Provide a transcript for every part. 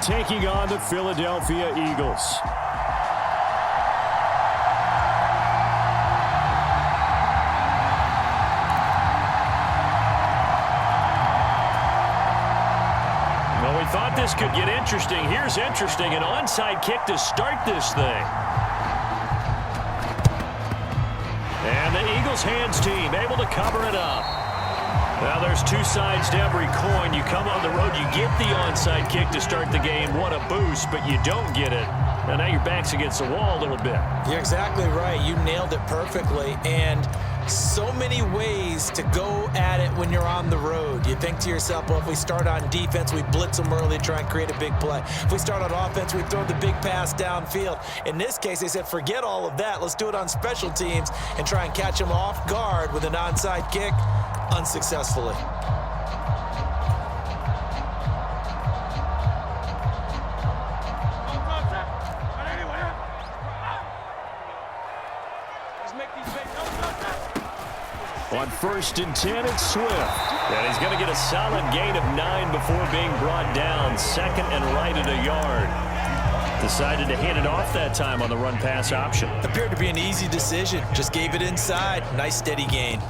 taking on the Philadelphia Eagles. Well, we thought this could get interesting. Here's interesting. An onside kick to start this thing. And the Eagles hands team able to cover it up. Now there's two sides to every coin. You come on the road, you get the onside kick to start the game. What a boost, but you don't get it. And now your back's against the wall a little bit. You're exactly right. You nailed it perfectly. And so many ways to go at it when you're on the road. You think to yourself, well, if we start on defense, we blitz them early, try and create a big play. If we start on offense, we throw the big pass downfield. In this case, they said, forget all of that. Let's do it on special teams and try and catch them off guard with an onside kick unsuccessfully. On 1st and 10, it's Swift. And he's going to get a solid gain of 9 before being brought down. Second and right at a yard. Decided to hand it off that time on the run-pass option. Appeared to be an easy decision. Just gave it inside. Nice steady gain.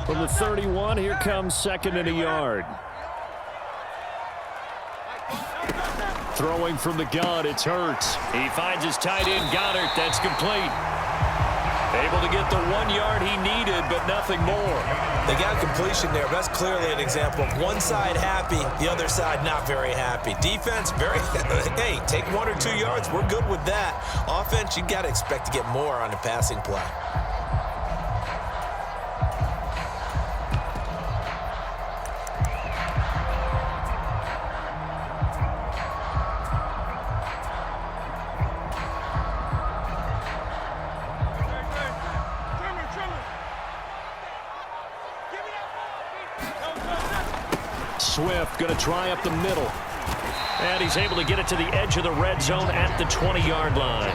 From the 31, here comes 2nd and a yard. Throwing from the gun, it's Hurts. He finds his tight end, Goddard. That's complete. Able to get the 1 yard he needed, but nothing more. They got completion there. That's clearly an example of one side happy, the other side not very happy. Defense, very, hey, take 1 or 2 yards. We're good with that. Offense, you got to expect to get more on the passing play. Swift going to try up the middle. And he's able to get it to the edge of the red zone at the 20-yard line.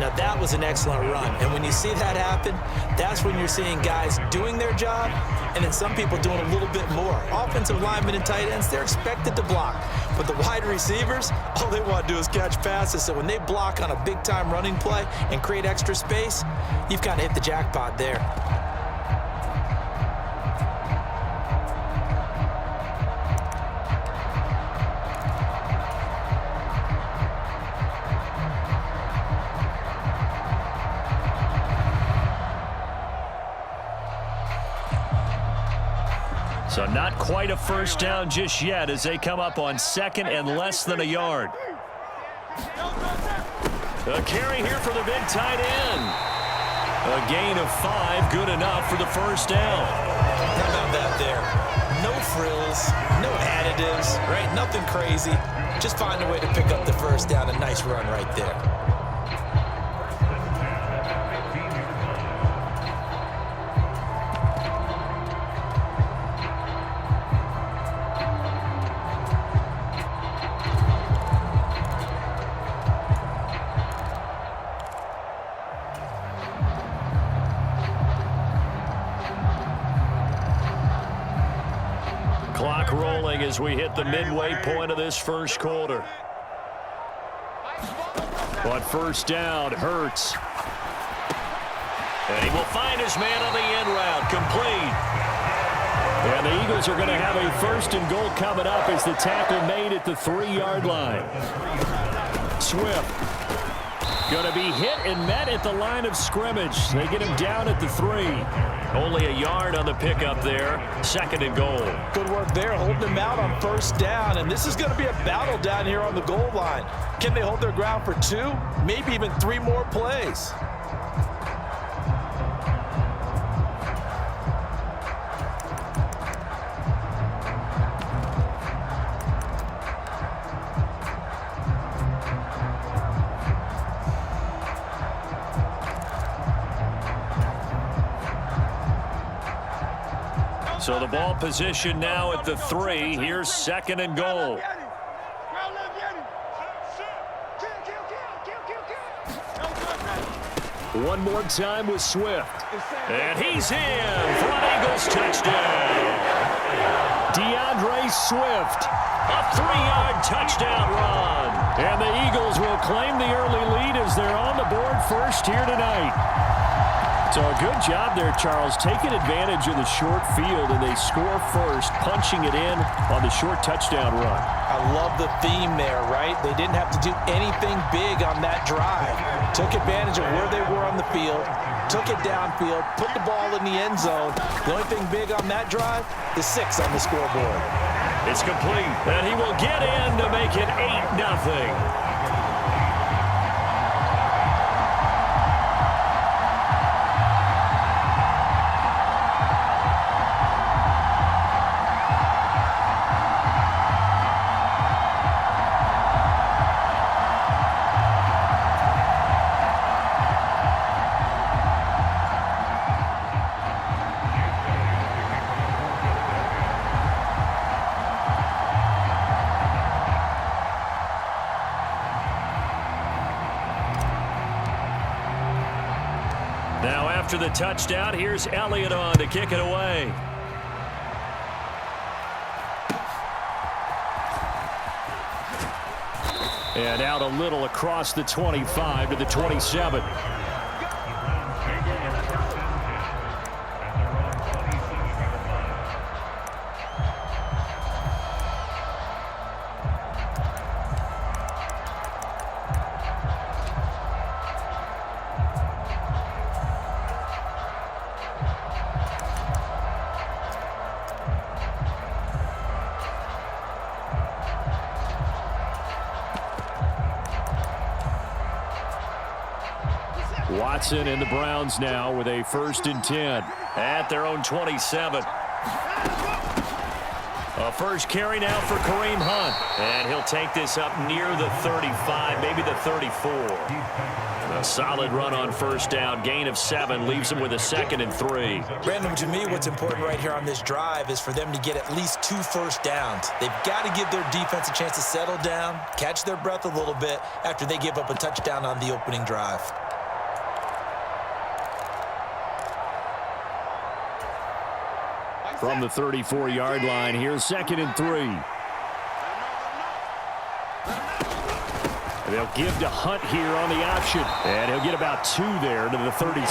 Now, that was an excellent run. And when you see that happen, that's when you're seeing guys doing their job and then some people doing a little bit more. Offensive linemen and tight ends, they're expected to block. But the wide receivers, all they want to do is catch passes. So when they block on a big-time running play and create extra space, you've kind of hit the jackpot there. So not quite a first down just yet as they come up on 2nd and less than a yard. A carry here for the big tight end. A gain of 5, good enough for the first down. How about that there? No frills, no additives, right? Nothing crazy. Just find a way to pick up the first down. A nice run right there. Clock rolling as we hit the midway point of this first quarter. On first down, Hurts. And he will find his man on the end route, complete. And the Eagles are going to have a 1st and goal coming up as the tackle made at the 3-yard line. Swift going to be hit and met at the line of scrimmage. They get him down at the 3. Only a yard on the pickup there. 2nd and goal. Good work there, holding them out on first down. And this is going to be a battle down here on the goal line. Can they hold their ground for 2, maybe even 3 more plays? So the ball position now at the 3. Here's 2nd and goal. One more time with Swift. And he's in for an Eagles touchdown. DeAndre Swift, a 3-yard touchdown run. And the Eagles will claim the early lead as they're on the board first here tonight. So a good job there, Charles, taking advantage of the short field, and they score first, punching it in on the short touchdown run. I love the theme there, right? They didn't have to do anything big on that drive. Took advantage of where they were on the field, took it downfield, put the ball in the end zone. The only thing big on that drive, the 6 on the scoreboard. It's complete, and he will get in to make it 8-0. Now after the touchdown, here's Elliott on to kick it away. And out a little across the 25 to the 27. Watson and the Browns now with a 1st and 10 at their own 27. A first carry now for Kareem Hunt, and he'll take this up near the 35, maybe the 34. A solid run on 1st down, gain of 7, leaves him with a 2nd and 3. Brandon, to me, what's important right here on this drive is for them to get at least 2 first downs. They've got to give their defense a chance to settle down, catch their breath a little bit after they give up a touchdown on the opening drive. From the 34-yard line, here's 2nd and 3. They'll give to Hunt here on the option, and he'll get about 2 there to the 36.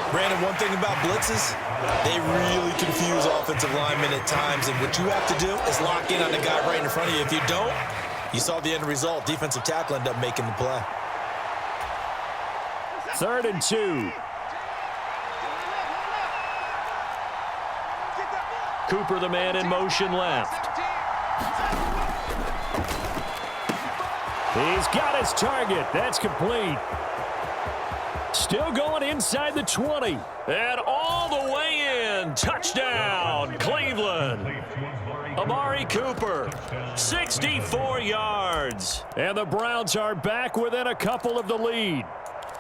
Brandon, one thing about blitzes, they really confuse offensive linemen at times, and what you have to do is lock in on the guy right in front of you. If you don't, you saw the end result. Defensive tackle ended up making the play. 3rd and 2. Cooper, the man in motion left. He's got his target. That's complete. Still going inside the 20. And all the way in. Touchdown, Cleveland. Amari Cooper, 64 yards. And the Browns are back within a couple of the lead.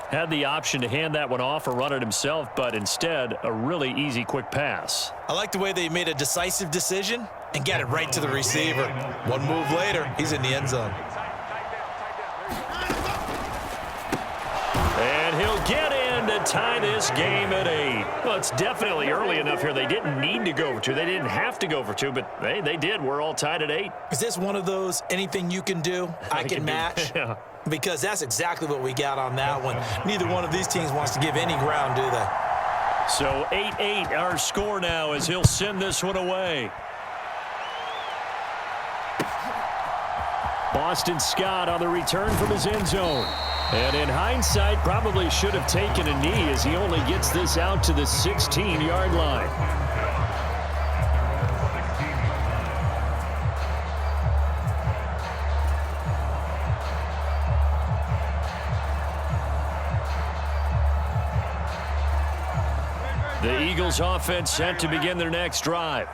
Had the option to hand that one off or run it himself, but instead, a really easy, quick pass. I like the way they made a decisive decision and got it right to the receiver. One move later, he's in the end zone. And he'll get in to tie this game at 8. Well, it's definitely early enough here. They didn't need to go for 2. They didn't have to go for 2, but they did. We're all tied at 8. Is this one of those anything you can do, I can match? Yeah. Because that's exactly what we got on that one. Neither one of these teams wants to give any ground, do they? So 8-8 our score now as he'll send this one away. Boston Scott on the return from his end zone. And in hindsight, probably should have taken a knee as he only gets this out to the 16-yard line. The Eagles offense set to begin their next drive.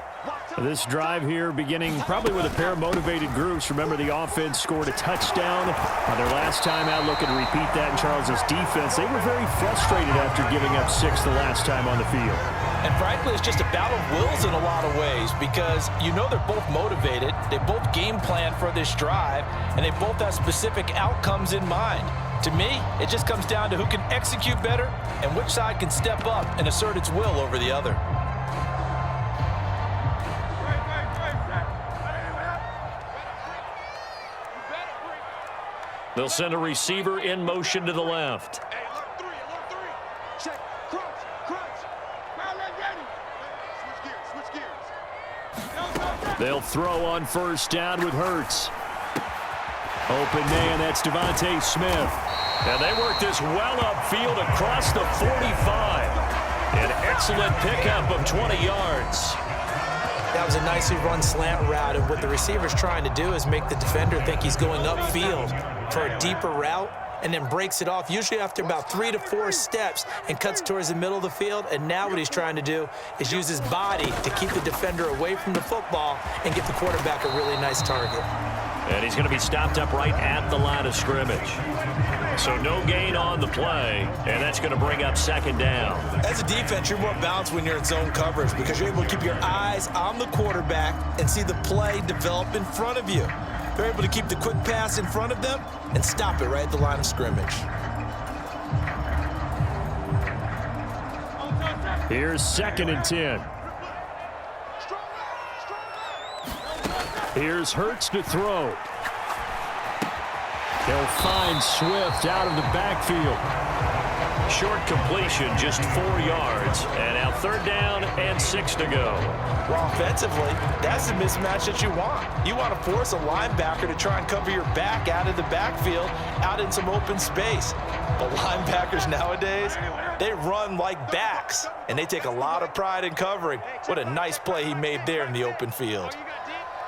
This drive here beginning probably with a pair of motivated groups. Remember, the offense scored a touchdown on their last time out. Looking to repeat that in Charles's defense. They were very frustrated after giving up 6 the last time on the field. And frankly, it's just a battle of wills in a lot of ways because you know they're both motivated, they both game plan for this drive, and they both have specific outcomes in mind. To me, it just comes down to who can execute better and which side can step up and assert its will over the other. They'll send a receiver in motion to the left. They'll throw on first down with Hurts. Open man, that's Devontae Smith. And they work this well upfield across the 45. An excellent pickup of 20 yards. That was a nicely run slant route, and what the receiver's trying to do is make the defender think he's going upfield for a deeper route, and then breaks it off, usually after about 3 to 4 steps, and cuts towards the middle of the field. And now what he's trying to do is use his body to keep the defender away from the football and get the quarterback a really nice target. And he's going to be stopped up right at the line of scrimmage. So no gain on the play, and that's going to bring up second down. As a defense, you're more balanced when you're in zone coverage because you're able to keep your eyes on the quarterback and see the play develop in front of you. They're able to keep the quick pass in front of them and stop it right at the line of scrimmage. Here's 2nd and 10. Here's Hurts to throw. They'll find Swift out of the backfield. Short completion, just 4 yards. And now 3rd down and 6 to go. Well, offensively, that's the mismatch that you want. You want to force a linebacker to try and cover your back out of the backfield, out in some open space. But linebackers nowadays, they run like backs, and they take a lot of pride in covering. What a nice play he made there in the open field.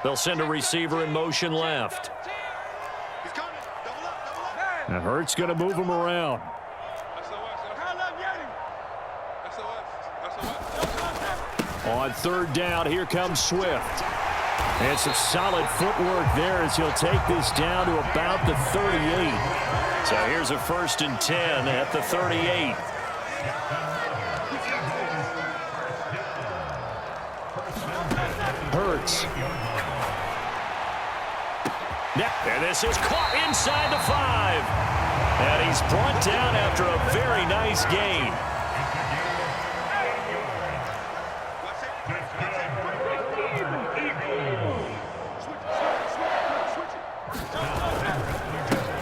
They'll send a receiver in motion left. And Hurts going to move him around. On 3rd down, here comes Swift. And some solid footwork there as he'll take this down to about the 38. So here's a 1st and 10 at the 38. Hurts. And this is caught inside the 5. And he's brought down after a very nice gain.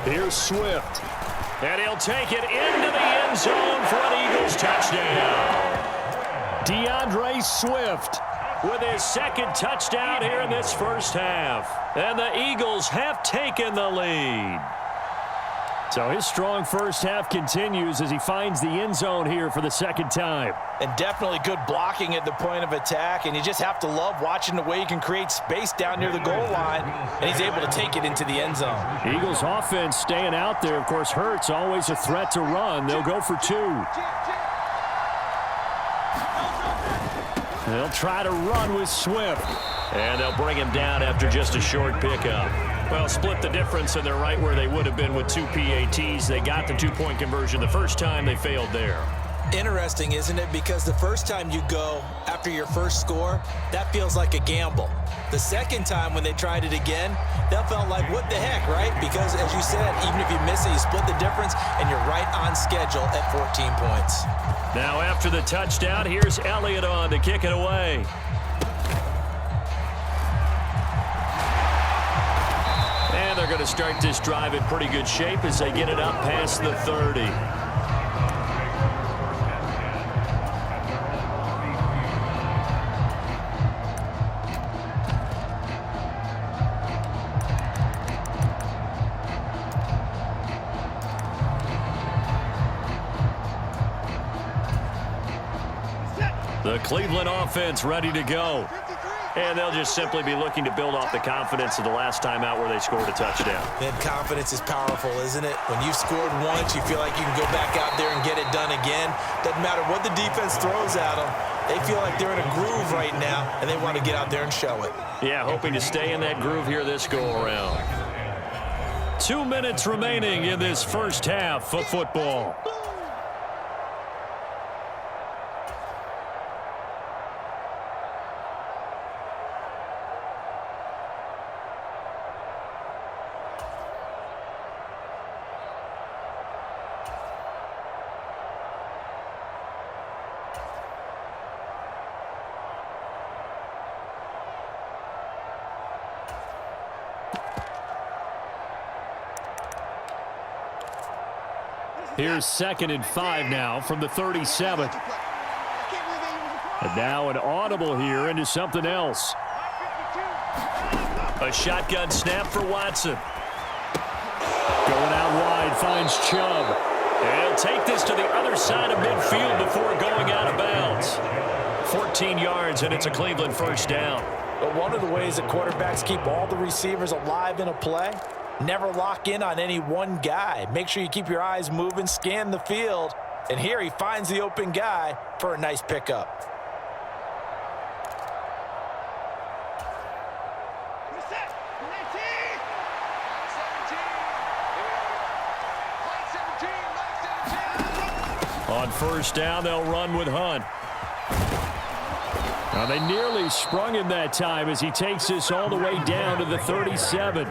Here's Swift. And he'll take it into the end zone for an Eagles touchdown. DeAndre Swift with his 2nd touchdown here in this first half. And the Eagles have taken the lead. So his strong first half continues as he finds the end zone here for the 2nd time. And definitely good blocking at the point of attack, and you just have to love watching the way he can create space down near the goal line, and he's able to take it into the end zone. Eagles offense staying out there. Of course, Hurts always a threat to run. They'll go for 2. They'll try to run with Swift. And they'll bring him down after just a short pickup. Well, split the difference, and they're right where they would have been with 2 PATs. They got the 2-point conversion the first time. They failed there. Interesting, isn't it? Because the first time you go after your first score, that feels like a gamble. The second time when they tried it again, that felt like, what the heck, right? Because, as you said, even if you miss it, you split the difference, and you're right on schedule at 14 points. Now, after the touchdown, here's Elliott on to kick it away. And they're going to start this drive in pretty good shape as they get it up past the 30. The Cleveland offense ready to go. And they'll just simply be looking to build off the confidence of the last time out where they scored a touchdown. And confidence is powerful, isn't it? When you've scored once, you feel like you can go back out there and get it done again. Doesn't matter what the defense throws at them. They feel like they're in a groove right now, and they want to get out there and show it. Yeah, hoping to stay in that groove here this go-around. 2 minutes remaining in this first half of football. Here's 2nd and 5 now from the 37. And now an audible here into something else. A shotgun snap for Watson. Going out wide, finds Chubb. And he'll take this to the other side of midfield before going out of bounds. 14 yards, and it's a Cleveland first down. But one of the ways that quarterbacks keep all the receivers alive in a play, never lock in on any one guy. Make sure you keep your eyes moving, scan the field. And here he finds the open guy for a nice pickup. On first down, they'll run with Hunt. Now they nearly sprung him that time as he takes this all the way down to the 37.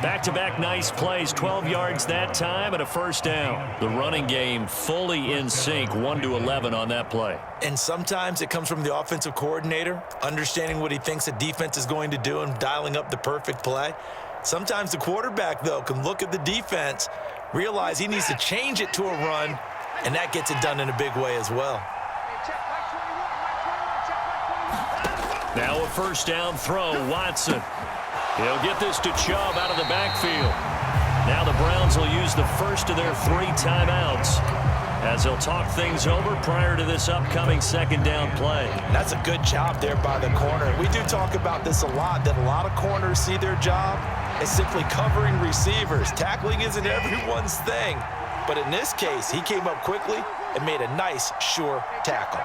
Back-to-back nice plays, 12 yards that time and a first down. The running game fully in sync, 1-11 on that play. And sometimes it comes from the offensive coordinator, understanding what he thinks the defense is going to do and dialing up the perfect play. Sometimes the quarterback, though, can look at the defense, realize he needs to change it to a run, and that gets it done in a big way as well. Now a first down throw, Watson. He'll get this to Chubb out of the backfield. Now the Browns will use the first of their 3 timeouts as they'll talk things over prior to this upcoming second down play. That's a good job there by the corner. We do talk about this a lot, that a lot of corners see their job as simply covering receivers. Tackling isn't everyone's thing. But in this case, he came up quickly and made a nice, sure tackle.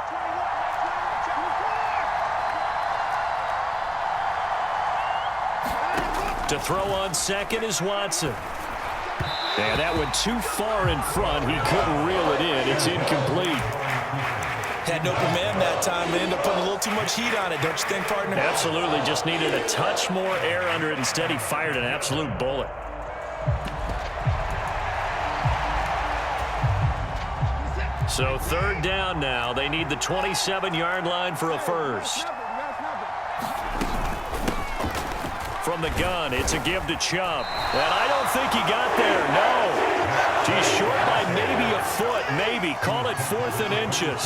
To throw on second is Watson. And that went too far in front. He couldn't reel it in. It's incomplete. Had an open man that time. They ended up putting a little too much heat on it, don't you think, partner? Absolutely. Just needed a touch more air under it. Instead, he fired an absolute bullet. So third down now. They need the 27-yard line for a first. From the gun, it's a give to Chubb. And I don't think he got there, no. He's short by maybe a foot, maybe. Call it 4th and inches.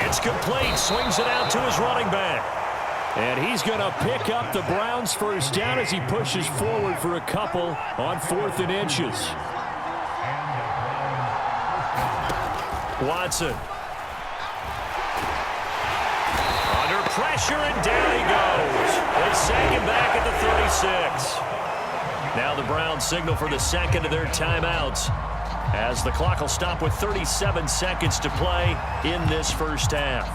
It's complete, swings it out to his running back. And he's going to pick up the Browns' first down as he pushes forward for a couple on 4th and inches. Watson. Under pressure, and down he goes. They sack him back at the 36. Now the Browns signal for the second of their timeouts as the clock will stop with 37 seconds to play in this first half.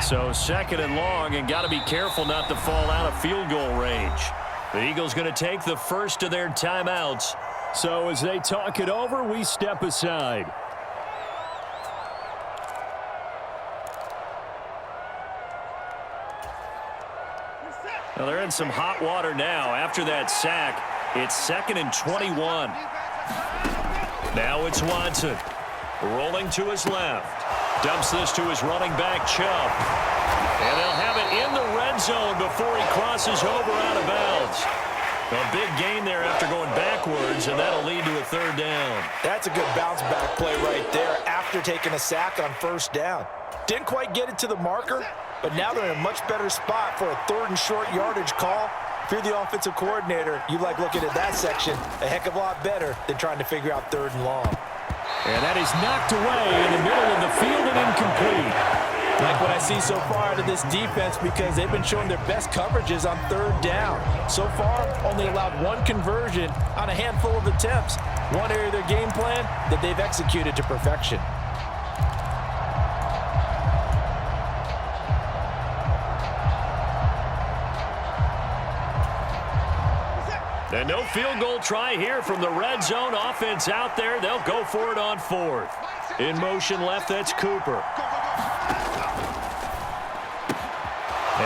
So second and long, and got to be careful not to fall out of field goal range. The Eagles going to take the first of their timeouts. So as they talk it over, we step aside. Well, they're in some hot water now. After that sack, it's 2nd and 21. Now it's Watson. Rolling to his left. Dumps this to his running back, Chubb. And they'll have it in the red zone before he crosses over out of bounds. A big gain there after going backwards, and that'll lead to a third down. That's a good bounce-back play right there after taking a sack on first down. Didn't quite get it to the marker, but now they're in a much better spot for a 3rd and short yardage call. If you're the offensive coordinator, you like looking at that section a heck of a lot better than trying to figure out 3rd and long. And that is knocked away in the middle of the field and incomplete. Like what I see so far out of this defense, because they've been showing their best coverages on 3rd down. So far, only allowed 1 conversion on a handful of attempts. One area of their game plan that they've executed to perfection. And no field goal try here from the red zone. Offense out there. They'll go for it on 4th. In motion left, that's Cooper.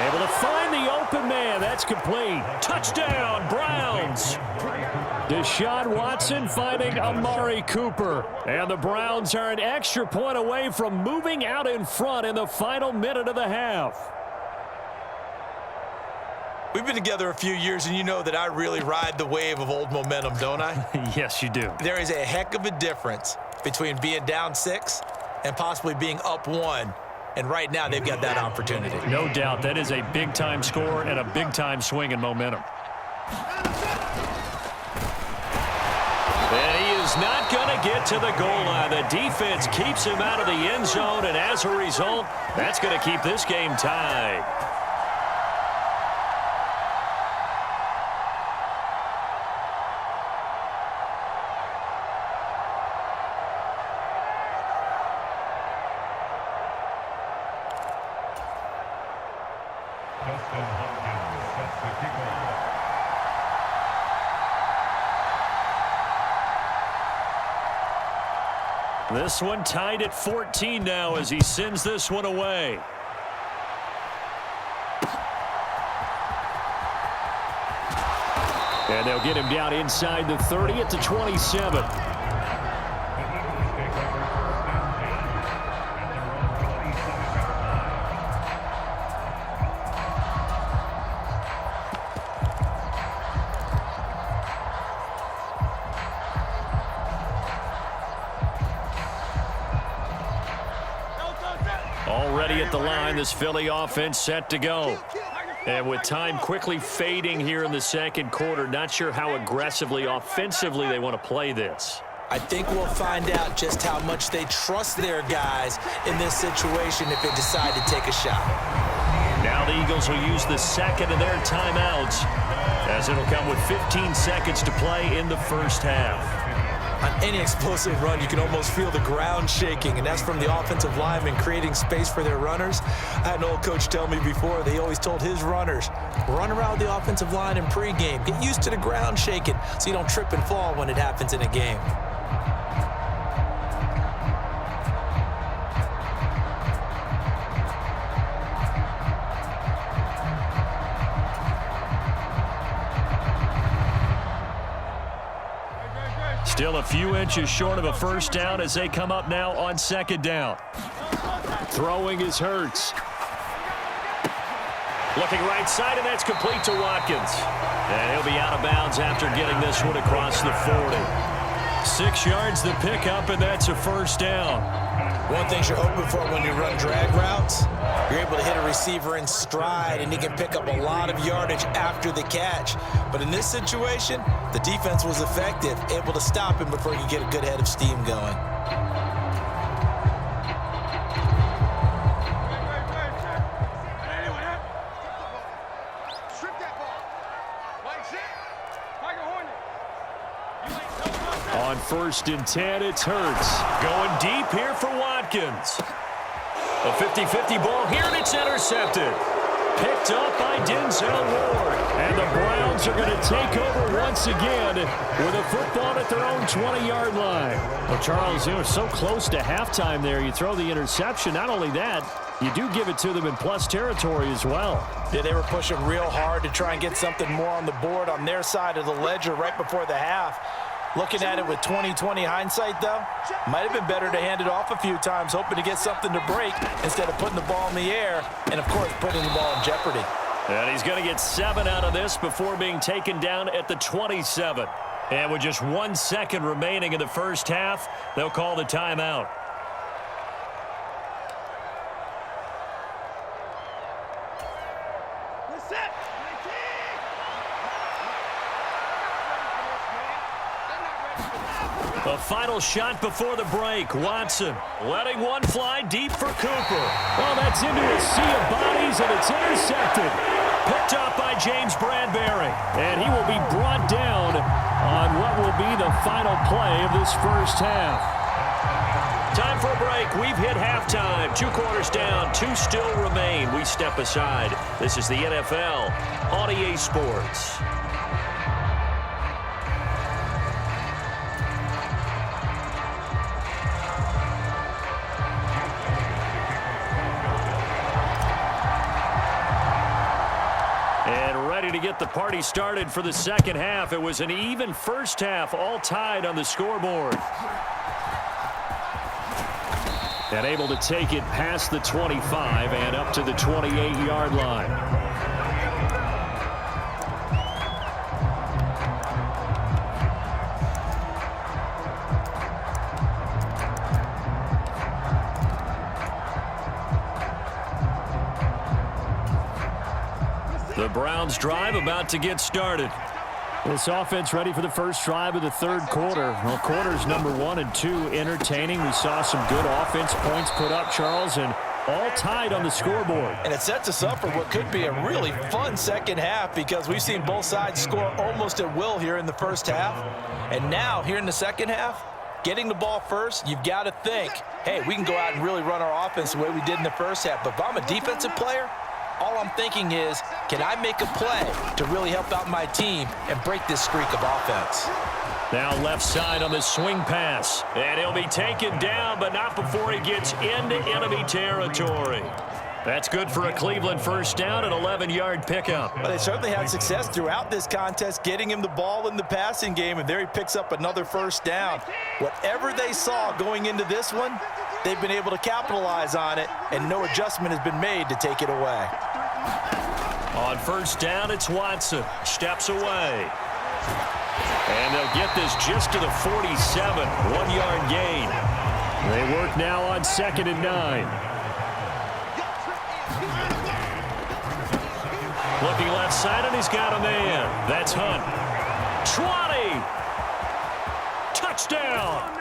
Able to find the open man. That's complete. Touchdown, Browns. Deshaun Watson finding Amari Cooper. And the Browns are an extra point away from moving out in front in the final minute of the half. We've been together a few years, and you know that I really ride the wave of old momentum, don't I? Yes, you do. There is a heck of a difference between being down 6 and possibly being up 1. And right now, they've got that opportunity. No doubt. That is a big-time score and a big-time swing in momentum. And he is not going to get to the goal line. The defense keeps him out of the end zone, and as a result, that's going to keep this game tied. This one tied at 14 now as he sends this one away. And they'll get him down inside the 30 at the 27. Already at the line, this Philly offense set to go. And with time quickly fading here in the second quarter, not sure how aggressively, offensively they want to play this. I think we'll find out just how much they trust their guys in this situation if they decide to take a shot. Now the Eagles will use the second of their timeouts, as it'll come with 15 seconds to play in the first half. On any explosive run, you can almost feel the ground shaking, and that's from the offensive linemen creating space for their runners. I had an old coach tell me before, they always told his runners, run around the offensive line in pregame. Get used to the ground shaking so you don't trip and fall when it happens in a game. Still a few inches short of a first down as they come up now on second down. Throwing is Hurts. Looking right side, and that's complete to Watkins. And he'll be out of bounds after getting this one across the 40. 6 yards the pickup, and that's a first down. One thing you're hoping for when you run drag routes, you're able to hit a receiver in stride, and he can pick up a lot of yardage after the catch. But in this situation, the defense was effective, able to stop him before you get a good head of steam going. On 1st and 10, it's Hurts. Going deep here for Watkins. A 50-50 ball here, and it's intercepted. Picked up by Denzel Ward. And the Browns are going to take over once again with a football at their own 20-yard line. Well, Charles, you know, so close to halftime there. You throw the interception. Not only that, you do give it to them in plus territory as well. Yeah, they were pushing real hard to try and get something more on the board on their side of the ledger right before the half. Looking at it with 20/20 hindsight, though, might have been better to hand it off a few times, hoping to get something to break instead of putting the ball in the air and, of course, putting the ball in jeopardy. And he's going to get 7 out of this before being taken down at the 27. And with just 1 second remaining in the first half, they'll call the timeout. The final shot before the break. Watson letting one fly deep for Cooper. Well, that's into a sea of bodies, and it's intercepted. Picked up by James Bradbury. And he will be brought down on what will be the final play of this first half. Time for a break. We've hit halftime. 2 quarters down. 2 still remain. We step aside. This is the NFL on EA Sports. to get the party started for the second half. It was an even first half, all tied on the scoreboard. And able to take it past the 25 and up to the 28-yard line. The Browns drive about to get started. This offense ready for the first drive of the third quarter. Well, quarters number 1 and 2 entertaining. We saw some good offense points put up, Charles, and all tied on the scoreboard. And it sets us up for what could be a really fun second half because we've seen both sides score almost at will here in the first half. And now, here in the second half, getting the ball first, you've got to think, hey, we can go out and really run our offense the way we did in the first half. But if I'm a defensive player, all I'm thinking is, can I make a play to really help out my team and break this streak of offense? Now left side on the swing pass. And he'll be taken down, but not before he gets into enemy territory. That's good for a Cleveland first down, an 11-yard pickup. Well, they certainly had success throughout this contest, getting him the ball in the passing game, and there he picks up another first down. Whatever they saw going into this one, they've been able to capitalize on it, and no adjustment has been made to take it away. On first down, it's Watson. Steps away. And they'll get this just to the 47. 1-yard gain. They work now on 2nd and 9. Looking left side, and he's got a man. That's Hunt. 20. Touchdown.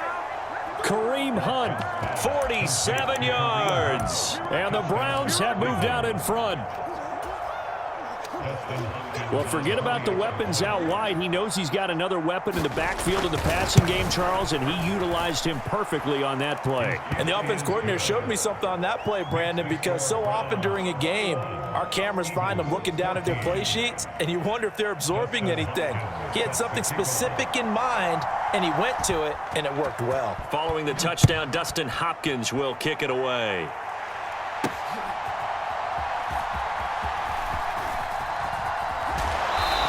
Kareem Hunt, 47 yards. And the Browns have moved out in front. Well, forget about the weapons out wide. He knows he's got another weapon in the backfield of the passing game, Charles, and he utilized him perfectly on that play. And the offense coordinator showed me something on that play, Brandon, because so often during a game, our cameras find them looking down at their play sheets, and you wonder if they're absorbing anything. He had something specific in mind, and he went to it, and it worked well. Following the touchdown, Dustin Hopkins will kick it away.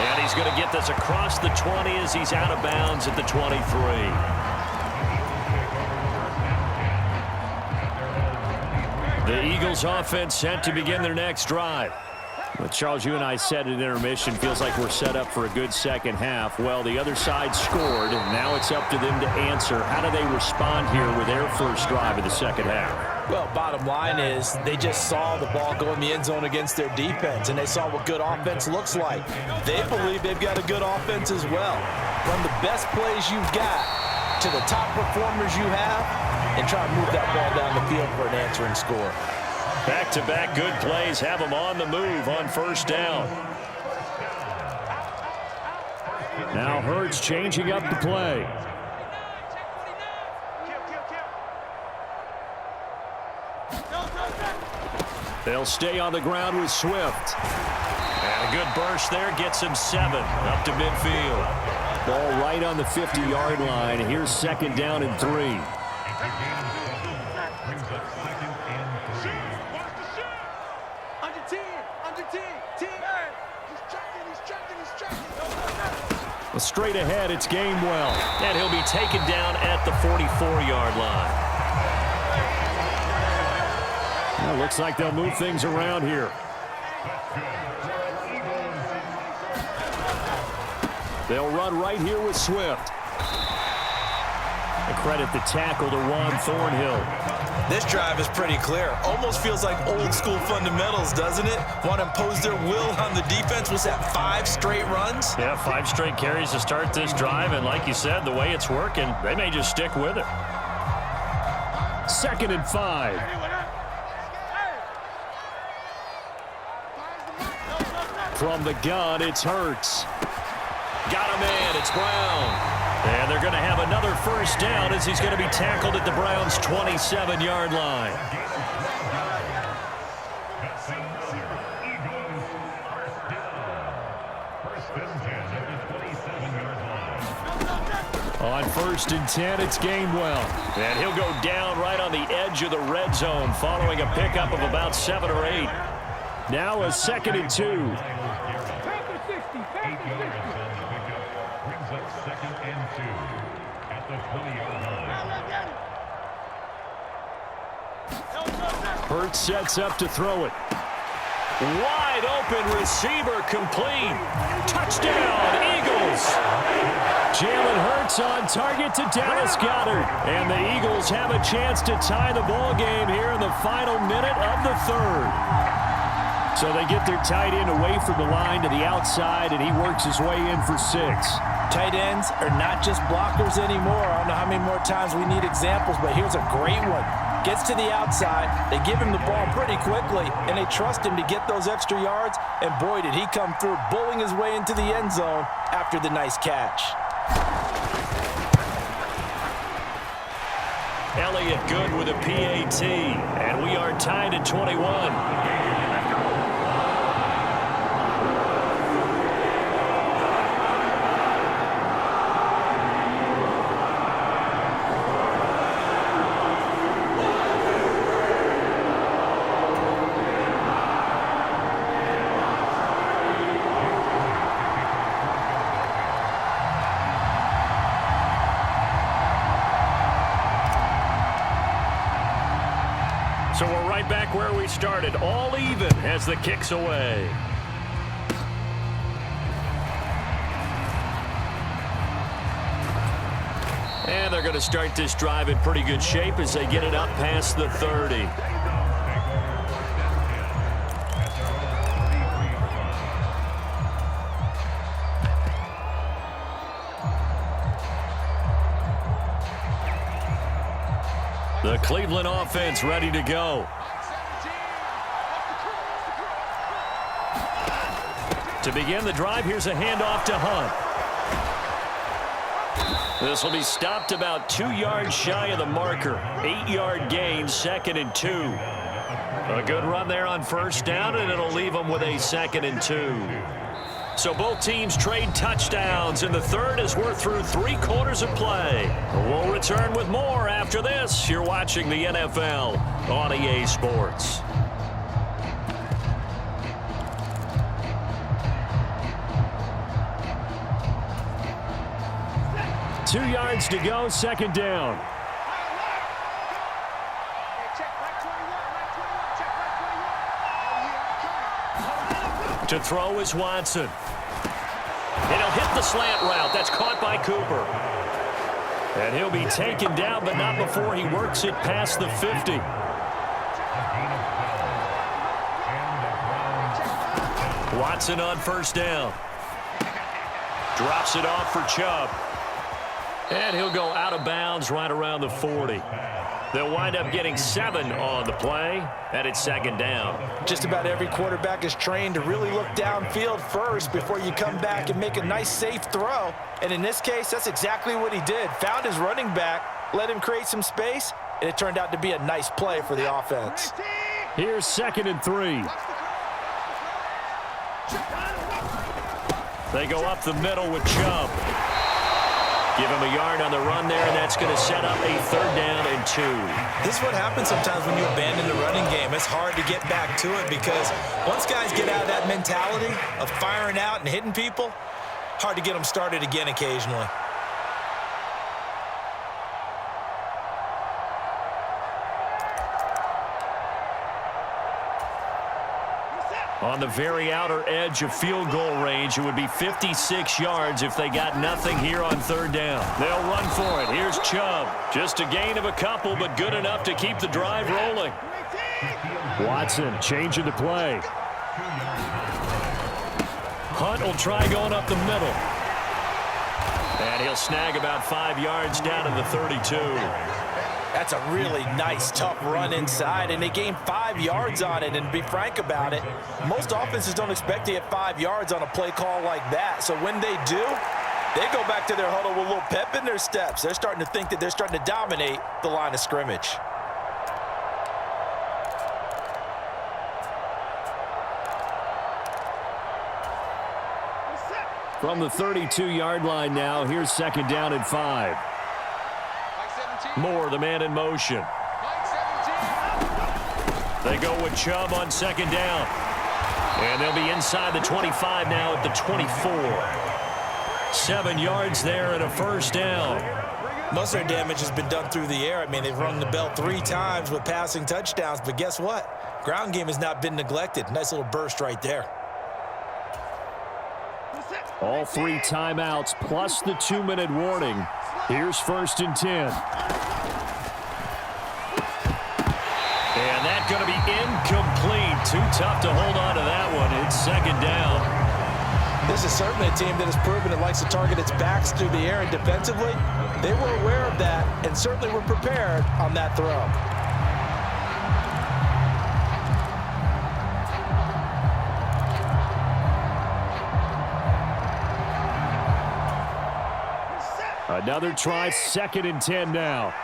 And he's going to get this across the 20 as he's out of bounds at the 23. The Eagles offense set to begin their next drive. But Charles, you and I said at intermission, feels like we're set up for a good second half. Well, the other side scored, and now it's up to them to answer. How do they respond here with their first drive of the second half? Well, bottom line is they just saw the ball go in the end zone against their defense, and they saw what good offense looks like. They believe they've got a good offense as well. Run the best plays you've got to the top performers you have, and try to move that ball down the field for an answering score. Back-to-back good plays have them on the move on first down. Now Hurts changing up the play. They'll stay on the ground with Swift. And a good burst there gets him 7 up to midfield. Ball right on the 50-yard line. Here's 2nd down and 3. Straight ahead, it's Gainwell. And he'll be taken down at the 44-yard line. Well, looks like they'll move things around here. They'll run right here with Swift. I credit the tackle to Juan Thornhill. This drive is pretty clear. Almost feels like old school fundamentals, doesn't it? Want to impose their will on the defense. Was that 5 straight runs? Yeah, 5 straight carries to start this drive. And like you said, the way it's working, they may just stick with it. 2nd and 5. From the gun, it's Hurts. Got a man, it's Brown. And they're going to have another first down as he's going to be tackled at the Browns' 27-yard line. On 1st and 10, it's Gainwell. And he'll go down right on the edge of the red zone following a pickup of about 7 or 8. Now a 2nd and 2. Hurts sets up to throw it. Wide open receiver complete. Touchdown, Eagles. Jalen Hurts on target to Dallas Goedert. And the Eagles have a chance to tie the ball game here in the final minute of the third. So they get their tight end away from the line to the outside, and he works his way in for 6. Tight ends are not just blockers anymore. I don't know how many more times we need examples, but here's a great one. Gets to the outside, they give him the ball pretty quickly, and they trust him to get those extra yards, and boy, did he come through, bowling his way into the end zone after the nice catch. Elliott good with a PAT, and we are tied at 21. So we're right back where we started, all even as the kick's away. And they're going to start this drive in pretty good shape as they get it up past the 30. The Cleveland offense ready to go. To begin the drive, here's a handoff to Hunt. This will be stopped about 2 yards shy of the marker. 8-yard gain, 2nd and 2. A good run there on first down, and it'll leave them with a 2nd and 2. So both teams trade touchdowns in the third as we're through 3 quarters of play. We'll return with more after this. You're watching the NFL on EA Sports. Two yards to go, 2nd down. To throw is Watson. And he'll hit the slant route. That's caught by Cooper. And he'll be taken down, but not before he works it past the 50. Watson on first down. Drops it off for Chubb. And he'll go out of bounds right around the 40. They'll wind up getting 7 on the play, and it's 2nd down. Just about every quarterback is trained to really look downfield first before you come back and make a nice, safe throw. And in this case, that's exactly what he did. Found his running back, let him create some space, and it turned out to be a nice play for the offense. Here's 2nd and 3. They go up the middle with Chubb. Give him a yard on the run there, and that's going to set up a 3rd down and 2. This is what happens sometimes when you abandon the running game. It's hard to get back to it because once guys get out of that mentality of firing out and hitting people, hard to get them started again occasionally. On the very outer edge of field goal range, it would be 56 yards if they got nothing here on 3rd down. They'll run for it. Here's Chubb. Just a gain of a couple, but good enough to keep the drive rolling. Watson changing to play. Hunt will try going up the middle. And he'll snag about 5 yards down to the 32. That's a really nice, tough run inside, and they gained 5 yards on it. And to be frank about it, most offenses don't expect to get 5 yards on a play call like that. So when they do, they go back to their huddle with a little pep in their steps. They're starting to think that they're starting to dominate the line of scrimmage. From the 32-yard line now, here's 2nd down and 5. Moore, the man in motion. They go with Chubb on 2nd down. And they'll be inside the 25 now at the 24. 7 yards there and a first down. Most of their damage has been done through the air. I mean, they've rung the bell 3 times with passing touchdowns, but guess what? Ground game has not been neglected. Nice little burst right there. All 3 timeouts plus the 2-minute warning. Here's 1st and 10. And that's going to be incomplete. Too tough to hold on to that one. It's 2nd down. This is certainly a team that has proven it likes to target its backs through the air, and defensively, they were aware of that and certainly were prepared on that throw. Another try, 2nd and 10 now.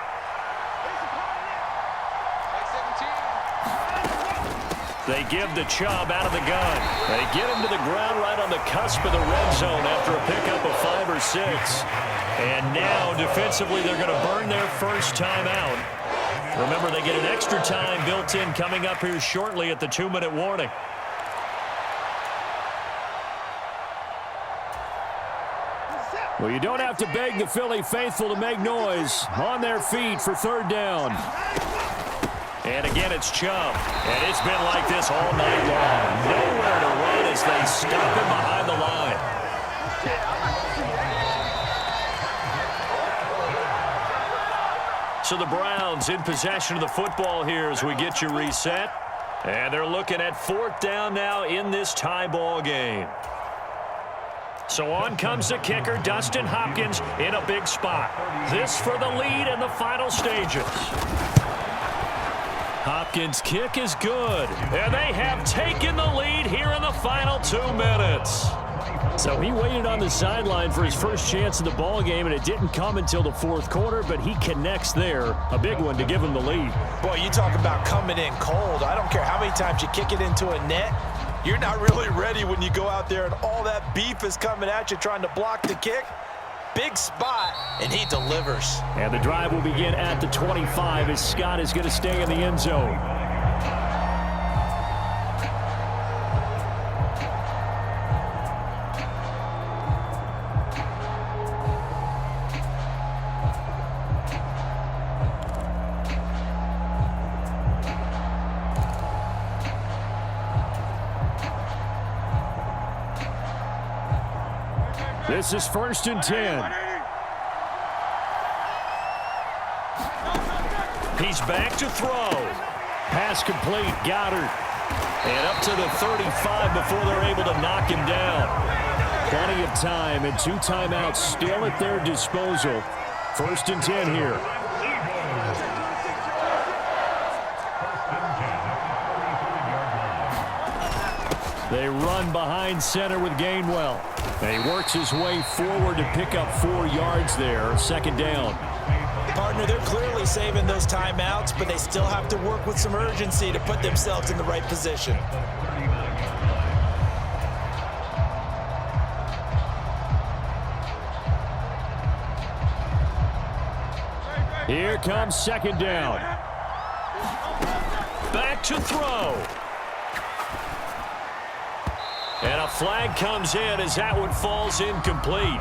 They give the Chubb out of the gun. They get him to the ground right on the cusp of the red zone after a pickup of 5 or 6. And now, defensively, they're going to burn their first time out. Remember, they get an extra time built in coming up here shortly at the 2-minute warning. Well, you don't have to beg the Philly faithful to make noise. On their feet for 3rd down. And again, it's Chubb. And it's been like this all night long. Nowhere to run as they stop him behind the line. So the Browns in possession of the football here as we get you reset. And they're looking at 4th down now in this tie ball game. So on comes the kicker, Dustin Hopkins, in a big spot. This for the lead in the final stages. Hopkins' kick is good, and they have taken the lead here in the final 2 minutes. So he waited on the sideline for his first chance of the ball game, and it didn't come until the 4th quarter, but he connects there. A big one to give him the lead. Boy, you talk about coming in cold. I don't care how many times you kick it into a net. You're not really ready when you go out there and all that beef is coming at you trying to block the kick. Big spot, and he delivers. And the drive will begin at the 25 as Scott is going to stay in the end zone. This is 1st and 10. He's back to throw. Pass complete, Goddard. And up to the 35 before they're able to knock him down. Plenty of time and 2 timeouts still at their disposal. 1st and 10 here. They run behind center with Gainwell. And he works his way forward to pick up 4 yards there. 2nd down. Partner, they're clearly saving those timeouts, but they still have to work with some urgency to put themselves in the right position. Here comes 2nd down. Back to throw. And a flag comes in as that one falls incomplete.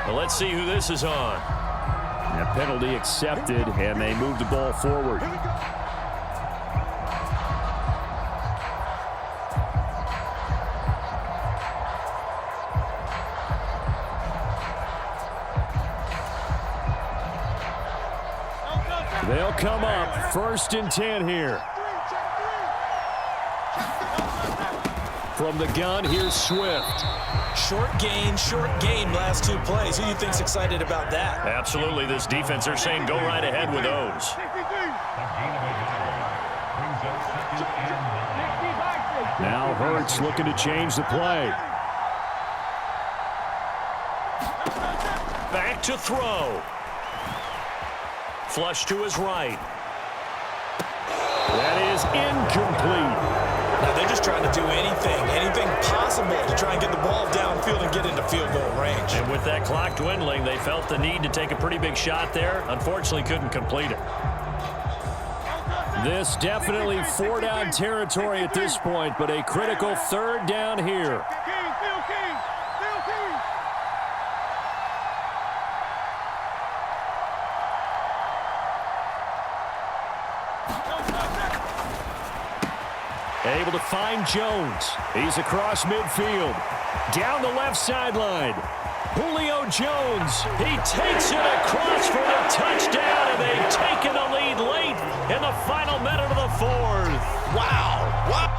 Well, let's see who this is on. A penalty accepted, and they move the ball forward. They'll come up 1st and 10 here. From the gun, here's Swift. Short gain last 2 plays. Who do you think's excited about that? Absolutely. This defense, they're saying go right ahead with those. Now Hurts looking to change the play. Back to throw. Flush to his right. That is incomplete. Now they're just trying to do anything possible to try and get the ball downfield and get into field goal range. And with that clock dwindling, they felt the need to take a pretty big shot there. Unfortunately, couldn't complete it. This definitely 4-down territory at this point, but a critical 3rd down here. Able to find Jones. He's across midfield. Down the left sideline. Julio Jones. He takes it across for the touchdown, and they've taken the lead late in the final minute of the fourth. Wow.